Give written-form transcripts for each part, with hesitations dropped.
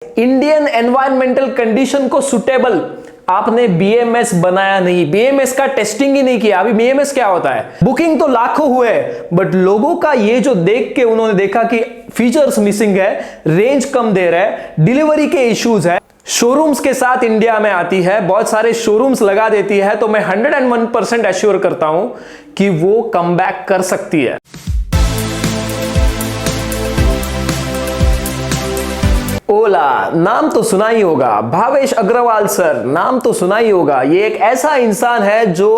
Indian environmental condition को suitable आपने BMS बनाया नहीं, बीएमएस का टेस्टिंग ही नहीं किया। अभी बीएमएस क्या होता है? बुकिंग तो लाखों हुए, बट लोगों का ये जो देख के उन्होंने देखा कि फीचर्स मिसिंग है, रेंज कम दे रहा है, डिलीवरी के इश्यूज है, शोरूम्स के साथ इंडिया में आती है, बहुत सारे शोरूम्स लगा देती है, तो मैं 101% एश्योर करता हूं कि वो कमबैक कर सकती है। ओला नाम तो सुना ही होगा, भावेश अग्रवाल सर नाम तो सुना ही होगा। ये एक ऐसा इंसान है जो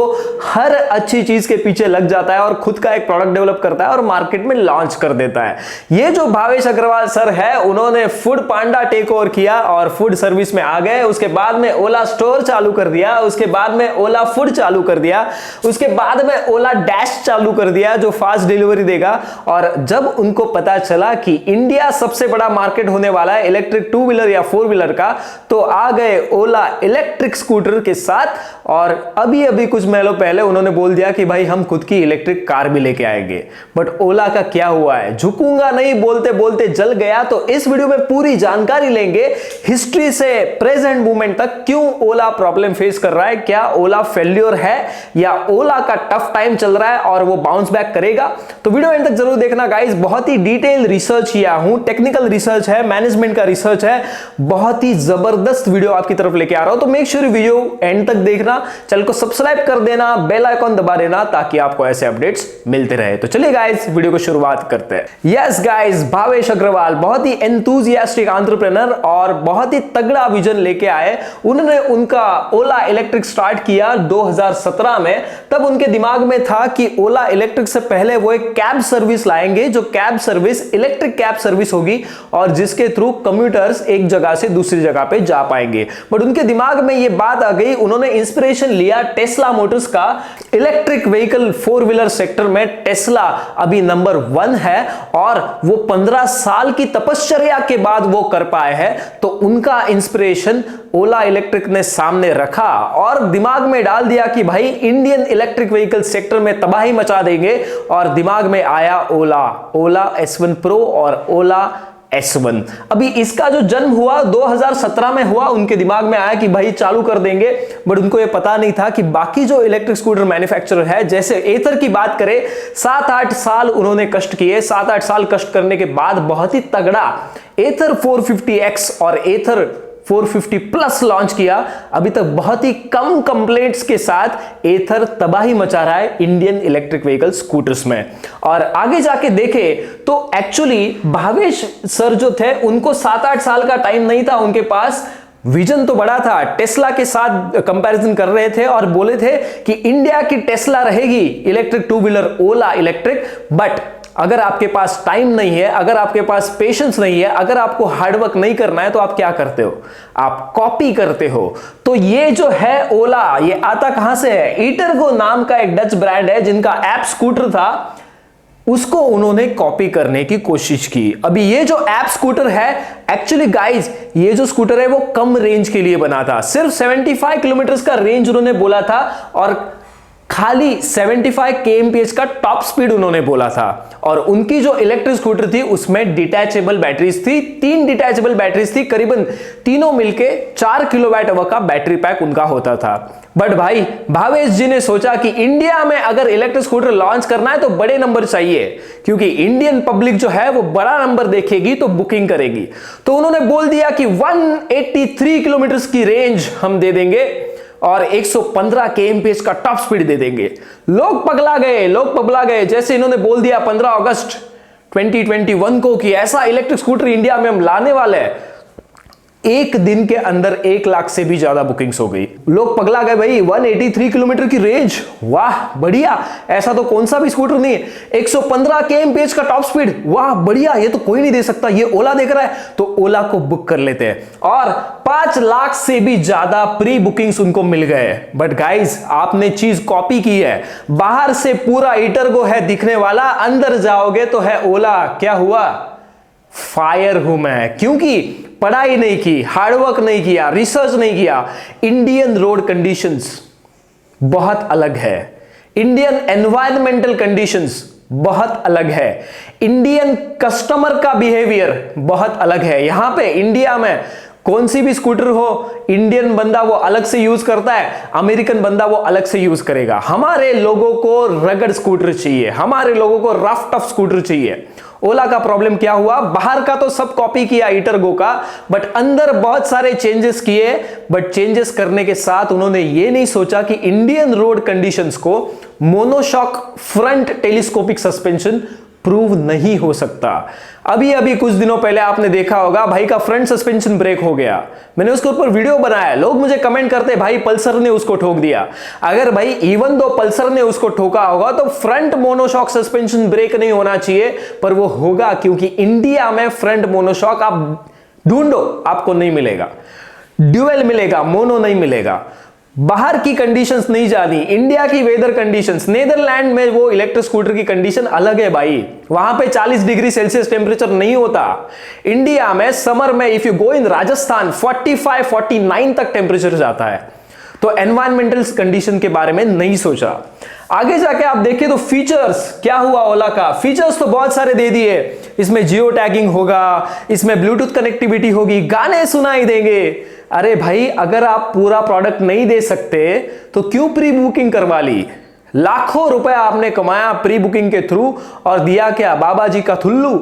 हर अच्छी चीज के पीछे लग जाता है और खुद का एक प्रोडक्ट डेवलप करता है और मार्केट में लॉन्च कर देता है। ये जो भावेश अग्रवाल सर है, उन्होंने फूड पांडा टेक ओवर किया और फूड सर्विस में आ गए। उसके बाद में ओला स्टोर चालू कर दिया, उसके बाद में ओला फूड चालू कर दिया, उसके बाद में ओला डैश चालू कर दिया जो फास्ट डिलीवरी देगा। और जब उनको पता चला कि इंडिया सबसे बड़ा मार्केट होने वाला है इलेक्ट्रिक टू व्हीलर या फोर व्हीलर का, तो आ गए ओला इलेक्ट्रिक स्कूटर के साथ। और अभी अभी कुछ महीनों पहले उन्होंने बोल दिया कि भाई हम खुद की इलेक्ट्रिक कार भी लेके आएंगे। बट ओला का क्या हुआ है? झुकूंगा नहीं बोलते बोलते जल गया। तो इस वीडियो में पूरी जानकारी लेंगे, हिस्ट्री से प्रेजेंट मोमेंट तक क्यों ओला प्रॉब्लम फेस कर रहा है, क्या ओला फेल्योर है या ओला का टफ टाइम चल रहा है और वो बाउंस बैक करेगा। तो वीडियो एंड तक जरूर देखना गाइस, बहुत ही डिटेल रिसर्च किया हूं, टेक्निकल रिसर्च है, मैनेजमेंट का रिसर्च है, बहुत ही जबरदस्त वीडियो आपकी तरफ लेके आ रहा हूं। तो मेक श्योर वीडियो एंड तक देखना, चैनल को सब्सक्राइब कर देना, बेल आइकॉन दबा देना ताकि आपको ऐसे अपडेट्स मिलते रहे। तो चलिए गाइस वीडियो को शुरुआत करते हैं। यस गाइस, भावेश अग्रवाल बहुत ही एंथुसियास्टिक एंटरप्रेन्योर और बहुत ही तगड़ा विजन लेके आए। उन्होंने उनका ओला इलेक्ट्रिक स्टार्ट किया 2017 में। तब उनके दिमाग में था कि ओला इलेक्ट्रिक से पहले वो एक कैब सर्विस लाएंगे, जो cab service electric cab service होगी और जिसके थ्रू कम्यूटर्स एक जगह से दूसरी जगह पे जा पाएंगे। बट उनके दिमाग में ये बात आ गई, उन्होंने इंस्पिरेशन लिया टेस्ला मोटर्स का। Electric vehicle four wheeler sector में टेस्ला अभी नंबर 1 है और वो 15 साल की तपश्चर्या के बाद वो कर पाए हैं। तो उनका इंस्पिरेशन ओला इलेक्ट्रिक ने सामने रखा और दिमाग में डाल दिया कि भाई इंडियन इलेक्ट्रिक व्हीकल सेक्टर में तबाही मचा देंगे। और दिमाग में आया ओला S1 Pro और ओला S1। अभी इसका जो जन्म हुआ 2017 में हुआ, उनके दिमाग में आया कि भाई चालू कर देंगे। बट उनको ये पता नहीं था कि बाकी जो इलेक्ट्रिक स्कूटर मैन्युफैक्चरर है, जैसे एथर की बात करें, 7-8 साल उन्होंने कष्ट किए। 7-8 साल कष्ट करने के बाद बहुत ही तगड़ा एथर 450X और एथर 450 प्लस लॉन्च किया। अभी तक बहुत ही कम कंप्लेंट्स के साथ एथर तबाही मचा रहा है इंडियन इलेक्ट्रिक व्हीकल स्कूटर्स में। और आगे जाके देखें तो एक्चुअली भावेश सर जो थे, उनको 7-8 साल का टाइम नहीं था उनके पास, विजन तो बड़ा था। टेस्ला के साथ कंपैरिजन कर रहे थे और बोले थे कि इंडिया की टेस्ला रहेगी electric two wheeler Ola electric. But अगर आपके पास टाइम नहीं है, अगर आपके पास पेशेंस नहीं है, अगर आपको हार्डवर्क नहीं करना है, तो आप क्या करते हो? आप कॉपी करते हो। तो ये जो है ओला, ये आता कहां से है? ईटरगो नाम का एक डच ब्रांड है जिनका ऐप स्कूटर था, उसको उन्होंने कॉपी करने की कोशिश की। अभी ये जो ऐप स्कूटर है, एक्चुअली गाइस ये जो स्कूटर है वो कम रेंज के लिए बना था। सिर्फ 75 किलोमीटर का रेंज उन्होंने बोला था और खाली 75 kmph का टॉप स्पीड उन्होंने बोला था। और उनकी जो इलेक्ट्रिक स्कूटर थी उसमें डिटैचेबल बैटरीज थी, 3 डिटैचेबल बैटरीज थी, करीबन तीनों मिलके 4 किलोवाट आवर का बैटरी पैक उनका होता था। बट भाई भावेश जी ने सोचा कि इंडिया में अगर इलेक्ट्रिक स्कूटर लॉन्च करना है तो बड़े नंबर चाहिए, क्योंकि इंडियन पब्लिक जो है वो बड़ा नंबर देखेगी तो बुकिंग करेगी। तो उन्होंने बोल दिया कि 183 किलोमीटर की रेंज हम दे देंगे और 115 kmph का टॉप स्पीड दे देंगे। लोग पगला गए। जैसे इन्होंने बोल दिया 15 अगस्त 2021 को कि ऐसा इलेक्ट्रिक स्कूटर इंडिया में हम लाने वाले हैं, एक दिन के अंदर 1 लाख से भी ज्यादा बुकिंग्स हो गई। लोग पगला गए भाई, 183 किलोमीटर की रेंज, वाह बढ़िया, ऐसा तो कौन सा भी स्कूटर नहीं है। 115 kmph का टॉप स्पीड, वाह बढ़िया, ये तो कोई नहीं दे सकता, ये ओला देख रहा है, तो ओला को बुक कर लेते हैं। और 5 लाख से भी ज्यादा प्री बुकिंग्स उनको मिल गए। बट गाइस आपने चीज कॉपी की है। बाहर से पूरा ईटरगो है दिखने वाला, अंदर जाओगे तो है ओला। क्या हुआ? फायर हूं मैं, क्योंकि पढ़ाई नहीं की, हार्डवर्क नहीं किया, रिसर्च नहीं किया। इंडियन रोड कंडीशंस बहुत अलग है, इंडियन एनवायरमेंटल कंडीशंस बहुत अलग है। इंडियन कस्टमर का बिहेवियर बहुत अलग है। यहां पे इंडिया में कौन सी भी स्कूटर हो, इंडियन बंदा वो अलग से यूज करता है, अमेरिकन बंदा वो अलग से यूज करेगा। हमारे लोगों को रगड़ स्कूटर चाहिए, हमारे लोगों को रफ टफ स्कूटर चाहिए। ओला का प्रॉब्लम क्या हुआ, बाहर का तो सब कॉपी किया ईटरगो का, बट अंदर बहुत सारे चेंजेस किए। बट चेंजेस करने के साथ उन्होंने ये नहीं सोचा कि इंडियन रोड कंडीशंस को monoshock front telescopic suspension prove नहीं हो सकता। अभी अभी कुछ दिनों पहले आपने देखा होगा भाई का फ्रंट सस्पेंशन ब्रेक हो गया। मैंने उसके ऊपर वीडियो बनाया, लोग मुझे कमेंट करते भाई पल्सर ने उसको ठोक दिया। अगर भाई इवन दो पल्सर ने उसको ठोका होगा तो फ्रंट मोनोशॉक सस्पेंशन ब्रेक नहीं होना चाहिए, पर वो होगा, क्योंकि इंडिया में फ्रंट मोनोशॉक आप ढूंढो आपको नहीं मिलेगा, ड्यूअल मिलेगा, मोनो नहीं मिलेगा। बाहर की कंडीशंस नहीं जानी, इंडिया की वेदर कंडीशंस, नेदरलैंड में वो इलेक्ट्रिक स्कूटर की कंडीशन अलग है भाई, वहां पे 40 डिग्री सेल्सियस टेम्परेचर नहीं होता। इंडिया में समर में इफ यू गो इन राजस्थान 45 49 तक टेम्परेचर जाता है। तो एनवायरमेंटल कंडीशन के बारे में नहीं सोचा। आगे जाके आप देखिए तो फीचर्स क्या हुआ ओला का, फीचर्स तो बहुत सारे दे दिए। इसमें जियो टैगिंग होगा, इसमें ब्लूटूथ कनेक्टिविटी होगी, गाने सुनाई देंगे। अरे भाई अगर आप पूरा प्रोडक्ट नहीं दे सकते तो क्यों प्री बुकिंग करवा ली? लाखों रुपए आपने कमाया प्री बुकिंग के थ्रू और दिया क्या, बाबा जी का थुल्लू।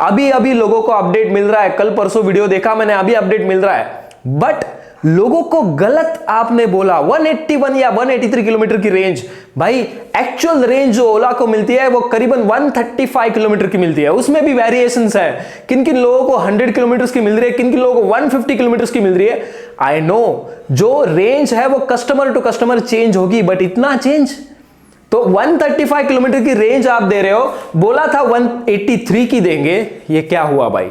अभी अभी लोगों को अपडेट मिल रहा है, कल परसों वीडियो देखा मैंने, अभी अपडेट मिल रहा है, बट लोगों को गलत आपने बोला। 181 या 183 किलोमीटर की रेंज, भाई एक्चुअल रेंज जो ओला को मिलती है वो करीबन 135 किलोमीटर की मिलती है। उसमें भी वेरिएशंस है, किन किन लोगों को 100 किलोमीटर की मिल रही है, किन किन लोगों को 150 किलोमीटर की मिल रही है। आई नो जो रेंज है वो कस्टमर टू कस्टमर चेंज होगी, बट इतना चेंज तो 135 किलोमीटर की रेंज आप दे रहे हो, बोला था 183 की देंगे, ये क्या हुआ भाई?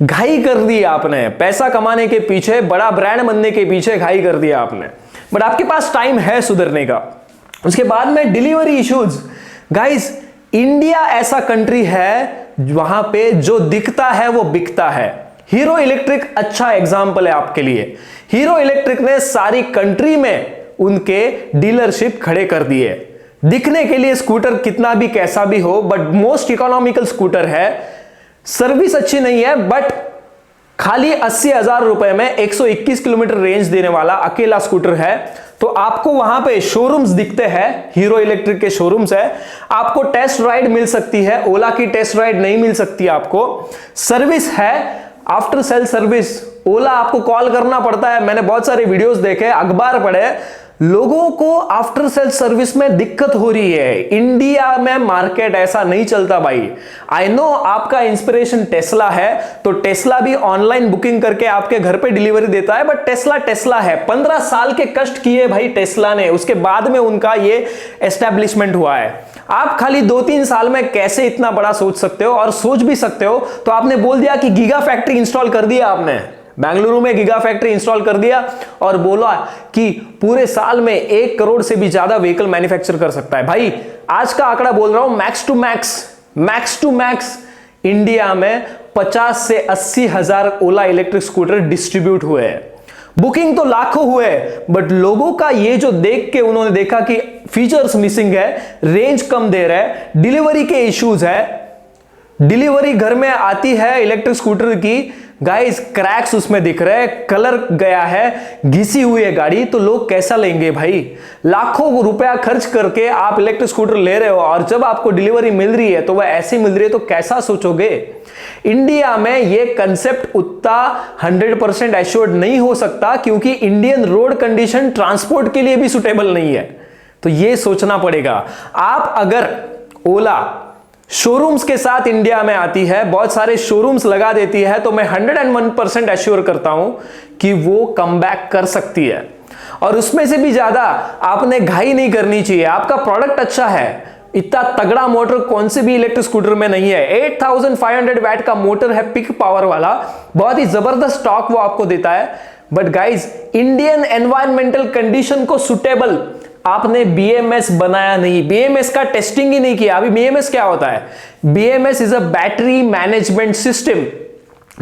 घाई कर दी आपने, पैसा कमाने के पीछे, बड़ा ब्रांड बनने के पीछे घाई कर दिया आपने। बट आपके पास टाइम है सुधरने का। उसके बाद में डिलीवरी इश्यूज, गाइस इंडिया ऐसा कंट्री है वहां पे जो दिखता है वो बिकता है। हीरो इलेक्ट्रिक अच्छा एग्जाम्पल है आपके लिए। हीरो इलेक्ट्रिक ने सारी कंट्री में उनके डीलरशिप खड़े कर दिए। दिखने के लिए स्कूटर कितना भी कैसा भी हो, बट मोस्ट इकोनॉमिकल स्कूटर है। सर्विस अच्छी नहीं है, बट खाली 80,000 रुपए में 121 किलोमीटर रेंज देने वाला अकेला स्कूटर है। तो आपको वहां पे शोरूम्स दिखते हैं, हीरो इलेक्ट्रिक के शोरूम्स है, आपको टेस्ट राइड मिल सकती है, ओला की टेस्ट राइड नहीं मिल सकती आपको। सर्विस है, आफ्टर सेल सर्विस, ओला आपको कॉल करना पड़ता है। मैंने बहुत सारे वीडियोस देखे, अखबार पढ़े, लोगों को आफ्टर सेल सर्विस में दिक्कत हो रही है। इंडिया में मार्केट ऐसा नहीं चलता भाई। आई नो आपका इंस्पिरेशन टेस्ला है, तो टेस्ला भी ऑनलाइन बुकिंग करके आपके घर पे डिलीवरी देता है, बट टेस्ला है। 15 साल के कष्ट किए भाई टेस्ला ने, उसके बाद में उनका ये एस्टेब्लिशमेंट हुआ है। आप खाली 2-3 साल में कैसे इतना बड़ा सोच सकते हो? और सोच भी सकते हो तो आपने बोल दिया कि गीगा फैक्ट्री इंस्टॉल कर दिया आपने, बेंगलुरु में गीगा फैक्ट्री इंस्टॉल कर दिया और बोला कि पूरे साल में 1 करोड़ से भी ज्यादा व्हीकल मैन्युफैक्चर कर सकता है। भाई आज का आंकड़ा बोल रहा हूं, मैक्स टू मैक्स इंडिया में 50 से 80 हजार ओला इलेक्ट्रिक स्कूटर डिस्ट्रीब्यूट हुए हैं। बुकिंग तो लाखों हुए, बट लोगों का ये जो देख के उन्होंने देखा कि फीचर्स मिसिंग है, रेंज कम दे रहा है, डिलीवरी के इश्यूज है, डिलीवरी घर में आती है इलेक्ट्रिक स्कूटर की, गाइस क्रैक्स उसमें दिख रहे हैं, कलर गया है, घिसी हुई है गाड़ी, तो लोग कैसा लेंगे भाई? लाखों रुपया खर्च करके आप इलेक्ट्रिक स्कूटर ले रहे हो और जब आपको डिलीवरी मिल रही है तो वह ऐसी मिल रही है, तो कैसा सोचोगे? इंडिया में यह कंसेप्ट उतना 100% एश्योर्ड नहीं हो सकता, क्योंकि इंडियन रोड कंडीशन ट्रांसपोर्ट के लिए भी सुटेबल नहीं है। तो यह सोचना पड़ेगा। आप अगर ओला शोरूम्स के साथ इंडिया में आती है, बहुत सारे शोरूम्स लगा देती है, तो मैं 101% एश्योर करता हूं कि वो कमबैक कर सकती है। और उसमें से भी ज्यादा आपने घाई नहीं करनी चाहिए। आपका प्रोडक्ट अच्छा है, इतना तगड़ा मोटर कौन से भी इलेक्ट्रिक स्कूटर में नहीं है। 8500 वैट का मोटर है, पिक पावर वाला, बहुत ही जबरदस्त टॉर्क वो आपको देता है। But guys Indian environmental condition को सुटेबल आपने बीएमएस बनाया नहीं, बीएमएस का टेस्टिंग ही नहीं किया। अभी बीएमएस क्या होता है? BMS is a battery management system.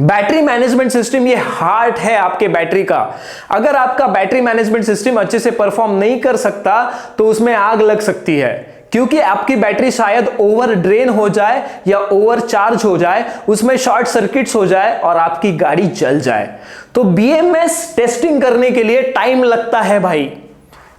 Battery management system ये हार्ट है आपके बैटरी का। अगर आपका बैटरी मैनेजमेंट सिस्टम अच्छे से परफॉर्म नहीं कर सकता तो उसमें आग लग सकती है। क्योंकि आपकी बैटरी शायद ओवर ड्रेन हो जाए या ओवर चार्ज हो जाए, उसमें शॉर्ट सर्किट्स हो जाए और आपकी गाड़ी जल जाए। तो बीएमएस टेस्टिंग करने के लिए टाइम लगता है भाई।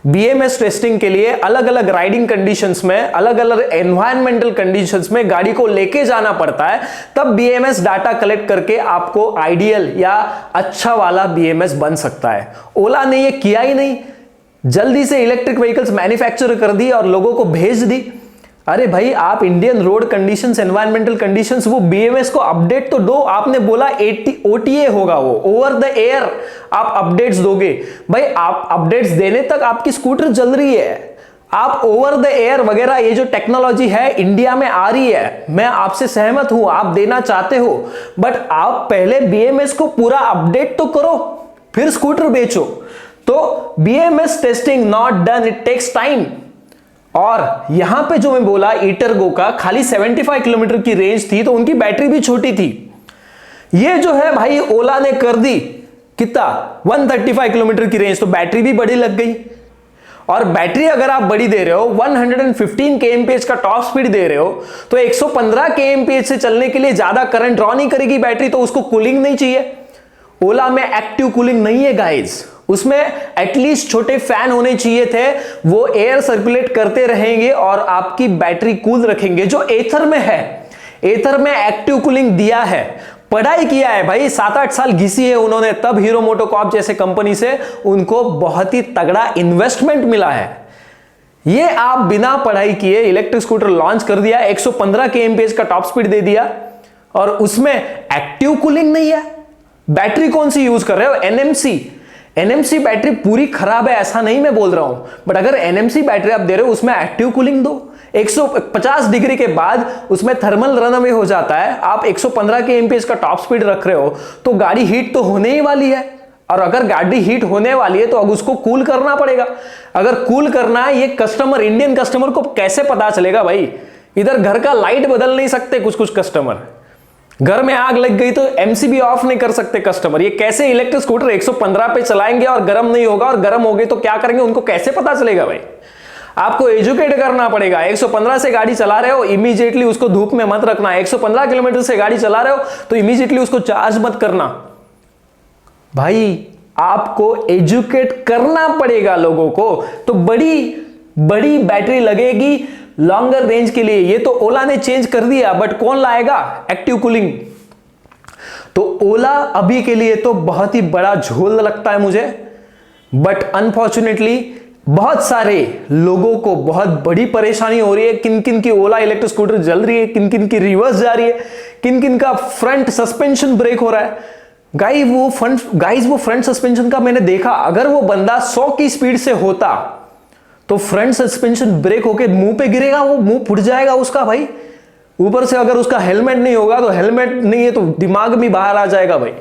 बीएमएस टेस्टिंग के लिए अलग अलग राइडिंग कंडीशंस में, अलग अलग एनवायरमेंटल कंडीशंस में गाड़ी को लेके जाना पड़ता है, तब बीएमएस डाटा कलेक्ट करके आपको आइडियल या अच्छा वाला बीएमएस बन सकता है। ओला ने ये किया ही नहीं, जल्दी से इलेक्ट्रिक व्हीकल्स मैन्युफैक्चर कर दी और लोगों को भेज दी। अरे भाई, आप Indian road conditions, environmental conditions, वो बीएमएस को अपडेट तो दो। आपने बोला ओटीए होगा, वो ओवर द एयर आप अपडेट्स दोगे। भाई, आप अपडेट्स देने तक आपकी स्कूटर चल रही है। आप ओवर द एयर वगैरह, ये जो टेक्नोलॉजी है इंडिया में आ रही है, मैं आपसे सहमत हूं, आप देना चाहते हो, बट आप पहले बीएमएस को पूरा अपडेट तो करो, फिर स्कूटर बेचो। तो BMS testing not done, it takes time. और यहां पे जो मैं बोला ईटरगो का खाली 75 किलोमीटर की रेंज थी, तो उनकी बैटरी भी छोटी थी। ये जो है भाई ओला ने कर दी कितना, 135 किलोमीटर की रेंज, तो बैटरी भी बड़ी लग गई। और बैटरी अगर आप बड़ी दे रहे हो, 115 kmph का टॉप स्पीड दे रहे हो, तो 115 kmph से चलने के लिए ज्यादा करंट ड्रॉ नहीं करेगी बैटरी, तो उसको कूलिंग नहीं चाहिए। ओला में एक्टिव कूलिंग नहीं है गाइज, उसमें एटलीस्ट छोटे फैन होने चाहिए थे, वो एयर सर्कुलेट करते रहेंगे और आपकी बैटरी कूल रखेंगे, जो एथर में है। एथर में एक्टिव कूलिंग दिया है, पढ़ाई किया है भाई, 7-8 साल घिसी है उन्होंने, तब हीरो मोटोकॉर्प जैसे कंपनी से उनको बहुत ही तगड़ा इन्वेस्टमेंट मिला है। ये आप बिना पढ़ाई किए इलेक्ट्रिक स्कूटर लॉन्च कर दिया, 115 kmph का टॉप स्पीड दे दिया, और उसमें एक्टिव कूलिंग नहीं है। बैटरी कौन सी यूज कर रहे हो? एनएमसी बैटरी पूरी खराब है ऐसा नहीं मैं बोल रहा हूं, बट अगर एनएमसी बैटरी आप दे रहे हो, उसमें एक्टिव कूलिंग दो। 150 डिग्री के बाद उसमें थर्मल रन अवे हो जाता है। आप 115 kmph का टॉप स्पीड रख रहे हो, तो गाड़ी हीट तो होने ही वाली है, और अगर गाड़ी हीट होने वाली है तो अब उसको कूल करना पड़ेगा। अगर कूल करना है, ये कस्टमर, इंडियन कस्टमर को कैसे पता चलेगा भाई? इधर घर का लाइट बदल नहीं सकते कुछ कस्टमर, घर में आग लग गई तो एमसीबी ऑफ नहीं कर सकते कस्टमर। ये कैसे इलेक्ट्रिक स्कूटर 115 पे चलाएंगे और गर्म नहीं होगा, और गर्म हो गई तो क्या करेंगे, उनको कैसे पता चलेगा भाई? आपको एजुकेट करना पड़ेगा। 115 से गाड़ी चला रहे हो, इमीडिएटली उसको धूप में मत रखना। 115 किलोमीटर से गाड़ी चला रहे हो तो इमीडिएटली उसको चार्ज मत करना। भाई, आपको एजुकेट करना पड़ेगा लोगों को। तो बड़ी बैटरी लगेगी लॉन्गर रेंज के लिए, ये तो ओला ने चेंज कर दिया, बट कौन लाएगा एक्टिव कूलिंग? तो ओला अभी के लिए तो बहुत ही बड़ा झोल लगता है मुझे, बट अनफॉर्चुनेटली बहुत सारे लोगों को बहुत बड़ी परेशानी हो रही है। किन किन की ओला इलेक्ट्रिक स्कूटर जल रही है, किन किन की रिवर्स जा रही है, किन किन का फ्रंट सस्पेंशन ब्रेक हो रहा है। गाइस वो फ्रंट सस्पेंशन का मैंने देखा, अगर वो बंदा 100 की स्पीड से होता तो फ्रंट सस्पेंशन ब्रेक होके मुंह पे गिरेगा, वो मुंह फुट जाएगा उसका भाई। ऊपर से अगर उसका हेलमेट नहीं होगा, तो हेलमेट नहीं है तो दिमाग भी बाहर आ जाएगा भाई।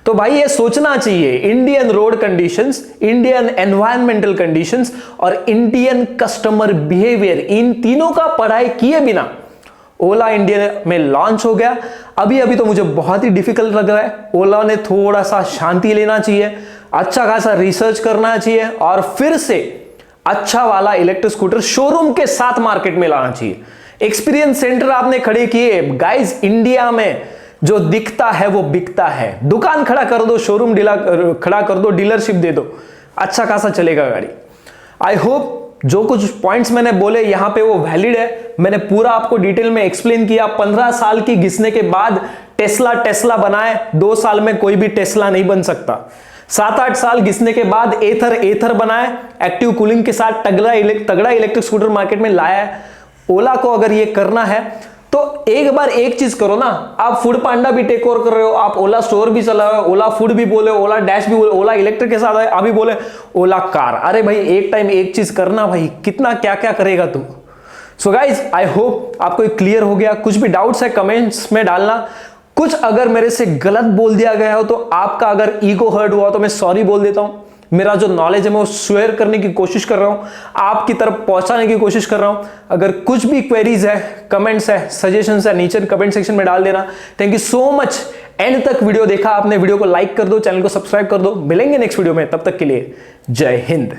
तो भाई ये सोचना चाहिए, Indian road conditions, Indian environmental conditions और इंडियन कस्टमर बिहेवियर, इन तीनों का पढ़ाई किए बिना ओला इंडिया में लॉन्च हो गया। अभी तो मुझे बहुत ही डिफिकल्ट लग रहा है। ओला ने थोड़ा सा शांति लेना चाहिए, अच्छा खासा रिसर्च करना चाहिए, और फिर से अच्छा वाला इलेक्ट्रिक स्कूटर शोरूम के साथ मार्केट में लाना चाहिए। एक्सपीरियंस सेंटर आपने खड़े किए गाइस, इंडिया में जो दिखता है वो बिकता है। दुकान खड़ा कर दो, शोरूम खड़ा कर दो, डीलरशिप दे दो, अच्छा खासा चलेगा गाड़ी। आई होप जो कुछ पॉइंट्स मैंने बोले यहां पे वो वैलिड है। मैंने पूरा आपको डिटेल में एक्सप्लेन किया। 15 साल की घिसने के बाद टेस्ला बनाए, 2 साल में कोई भी टेस्ला नहीं बन सकता। 7-8 साल घिसने के बाद एथर बनाए, एक्टिव कूलिंग के साथ तगड़ा इलेक्ट्रिक स्कूटर मार्केट में लाया है। ओला को अगर ये करना है तो एक बार एक चीज करो ना, आप फूड पांडा भी टेक ओवर कर रहे हो, आप ओला स्टोर भी चला रहे हो, ओला फूड भी बोले, ओला डैश भी बोले, ओला इलेक्ट्रिक के साथ है, अभी बोले ओला कार। अरे भाई, एक टाइम एक चीज करना भाई, कितना क्या क्या करेगा तू। सो गाइज, आई होप आपको क्लियर हो गया। कुछ भी डाउट्स है कमेंट्स में डालना। कुछ अगर मेरे से गलत बोल दिया गया हो, तो आपका अगर ईगो हर्ट हुआ तो मैं सॉरी बोल देता हूं। मेरा जो नॉलेज है मैं वो शेयर करने की कोशिश कर रहा हूं, आपकी तरफ पहुंचाने की कोशिश कर रहा हूं। अगर कुछ भी क्वेरीज है, कमेंट्स है, सजेशंस है, नीचे कमेंट सेक्शन में डाल देना। Thank you so much, and तक वीडियो देखा आपने। वीडियो को लाइक कर दो, चैनल को सब्सक्राइब कर दो। मिलेंगे नेक्स्ट वीडियो में, तब तक के लिए जय हिंद।